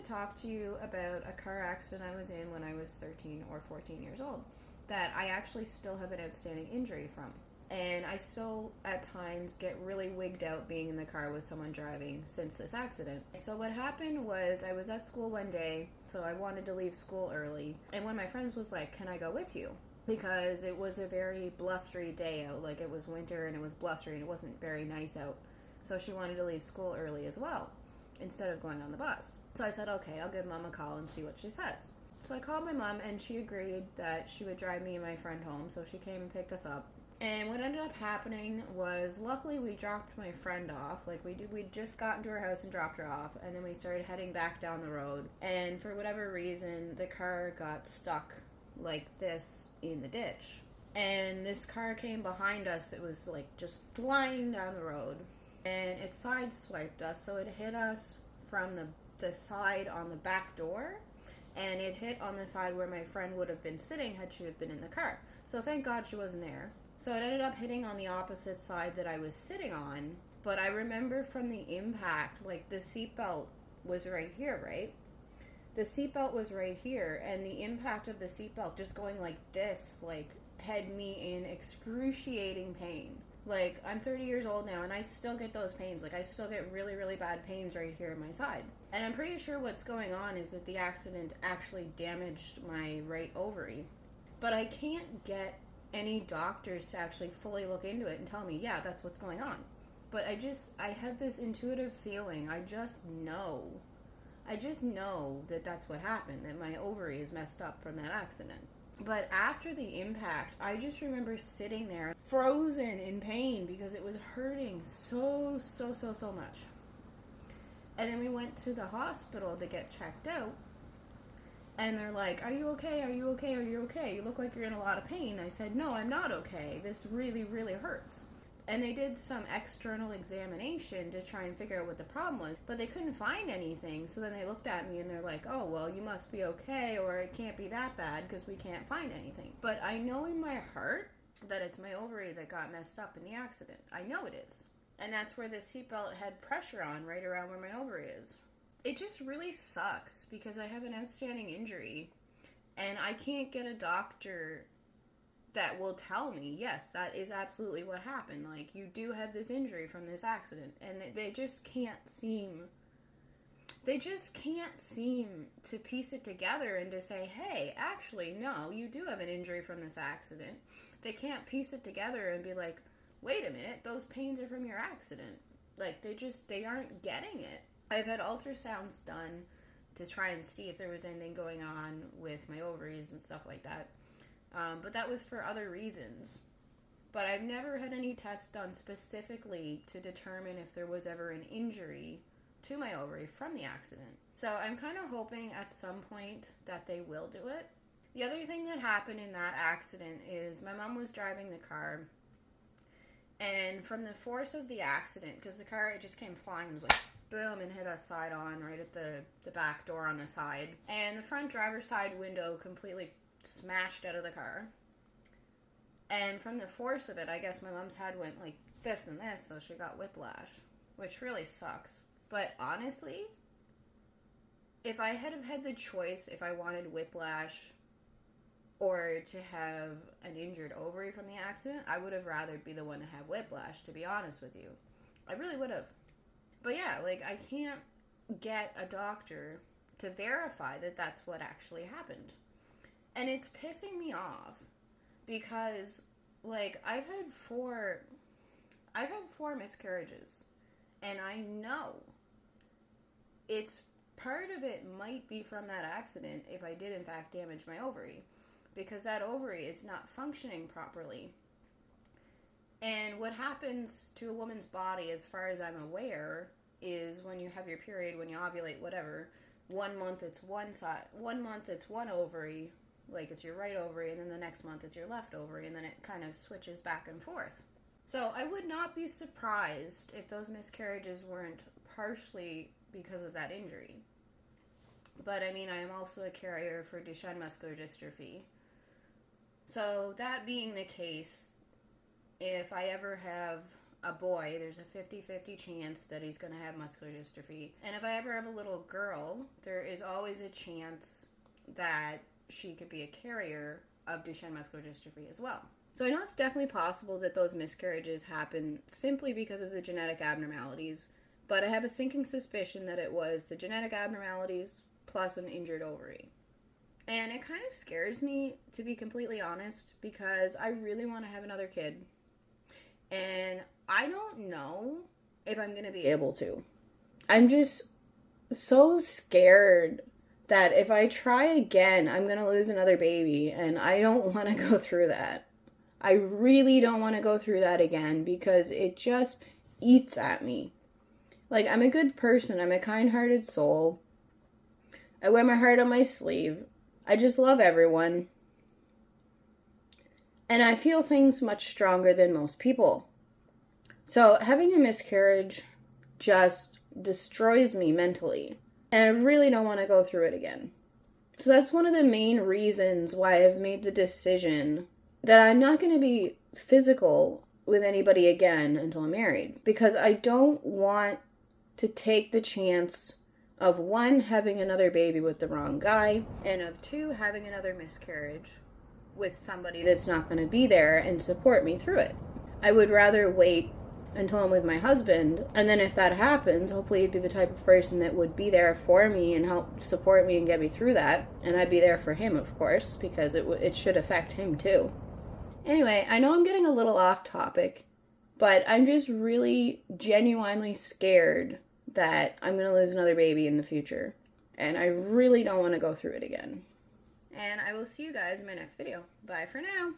to talk to you about a car accident I was in when I was 13 or 14 years old that I actually still have an outstanding injury from. And I still, at times, get really wigged out being in the car with someone driving since this accident. So what happened was I was at school one day, so I wanted to leave school early. And one of my friends was like, can I go with you? Because it was a very blustery day out. Like, it was winter and it was blustery and it wasn't very nice out. So she wanted to leave school early as well, instead of going on the bus. So I said, okay, I'll give Mom a call and see what she says. So I called my mom and she agreed that she would drive me and my friend home. So she came and picked us up. And what ended up happening was, luckily we dropped my friend off. Like, we'd just gotten to her house and dropped her off, and then we started heading back down the road. And for whatever reason, the car got stuck like this in the ditch. And this car came behind us. It was like just flying down the road. And it sideswiped us, so it hit us from the side on the back door, and it hit on the side where my friend would have been sitting had she have been in the car. So thank God she wasn't there. So it ended up hitting on the opposite side that I was sitting on. But I remember from the impact, like, the seatbelt was right here, right? The seatbelt was right here, and the impact of the seatbelt just going like this, like, had me in excruciating pain. Like, I'm 30 years old now, and I still get those pains. Like, I still get really, really bad pains right here in my side. And I'm pretty sure what's going on is that the accident actually damaged my right ovary. But I can't get any doctors to actually fully look into it and tell me, yeah, that's what's going on. But I have this intuitive feeling. I just know that that's what happened, that my ovary is messed up from that accident. But after the impact, I just remember sitting there frozen in pain because it was hurting so much. And then we went to the hospital to get checked out. And they're like, are you okay? Are you okay? Are you okay? You look like you're in a lot of pain. I said, no, I'm not okay. This really, really hurts. And they did some external examination to try and figure out what the problem was, but they couldn't find anything. So then they looked at me and they're like, oh, well, you must be okay, or it can't be that bad because we can't find anything. But I know in my heart that it's my ovary that got messed up in the accident. I know it is. And that's where the seatbelt had pressure on, right around where my ovary is. It just really sucks because I have an outstanding injury and I can't get a doctor that will tell me, yes, that is absolutely what happened. Like, you do have this injury from this accident. And they just can't seem to piece it together and to say, hey, actually, no, you do have an injury from this accident. They can't piece it together and be like, wait a minute, those pains are from your accident. Like, they aren't getting it. I've had ultrasounds done to try and see if there was anything going on with my ovaries and stuff like that. But that was for other reasons. But I've never had any tests done specifically to determine if there was ever an injury to my ovary from the accident. So I'm kind of hoping at some point that they will do it. The other thing that happened in that accident is my mom was driving the car, and from the force of the accident, because the car, it just came flying and was like, boom, and hit us side on right at the back door on the side. And the front driver's side window completely smashed out of the car. And from the force of it, I guess my mom's head went like this and this, so she got whiplash, which really sucks. But honestly, if I had have had the choice if I wanted whiplash or to have an injured ovary from the accident, I would have rather be the one to have whiplash, to be honest with you. I really would have. But yeah, like, I can't get a doctor to verify that that's what actually happened. And it's pissing me off because, like, I've had four miscarriages, and I know it's part of it might be from that accident if I did in fact damage my ovary, because that ovary is not functioning properly. And what happens to a woman's body, as far as I'm aware, is when you have your period, when you ovulate, whatever, 1 month it's one side, 1 month it's one ovary, like it's your right ovary, and then the next month it's your left ovary, and then it kind of switches back and forth. So I would not be surprised if those miscarriages weren't partially because of that injury. But I mean, I am also a carrier for Duchenne muscular dystrophy. So that being the case, if I ever have a boy, there's a 50-50 chance that he's going to have muscular dystrophy. And if I ever have a little girl, there is always a chance that she could be a carrier of Duchenne muscular dystrophy as well. So I know it's definitely possible that those miscarriages happen simply because of the genetic abnormalities, but I have a sinking suspicion that it was the genetic abnormalities plus an injured ovary. And it kind of scares me, to be completely honest, because I really want to have another kid. And I don't know if I'm going to be able to. I'm just so scared that if I try again, I'm going to lose another baby. And I don't want to go through that. I really don't want to go through that again because it just eats at me. Like, I'm a good person. I'm a kind-hearted soul. I wear my heart on my sleeve. I just love everyone. And I feel things much stronger than most people. So having a miscarriage just destroys me mentally. And I really don't want to go through it again. So that's one of the main reasons why I've made the decision that I'm not going to be physical with anybody again until I'm married. Because I don't want to take the chance of, one, having another baby with the wrong guy, and of two, having another miscarriage with somebody that's not going to be there and support me through it. I would rather wait until I'm with my husband, and then if that happens, hopefully he'd be the type of person that would be there for me and help support me and get me through that, and I'd be there for him, of course, because it should affect him too. Anyway, I know I'm getting a little off topic, but I'm just really genuinely scared that I'm going to lose another baby in the future. And I really don't want to go through it again. And I will see you guys in my next video. Bye for now.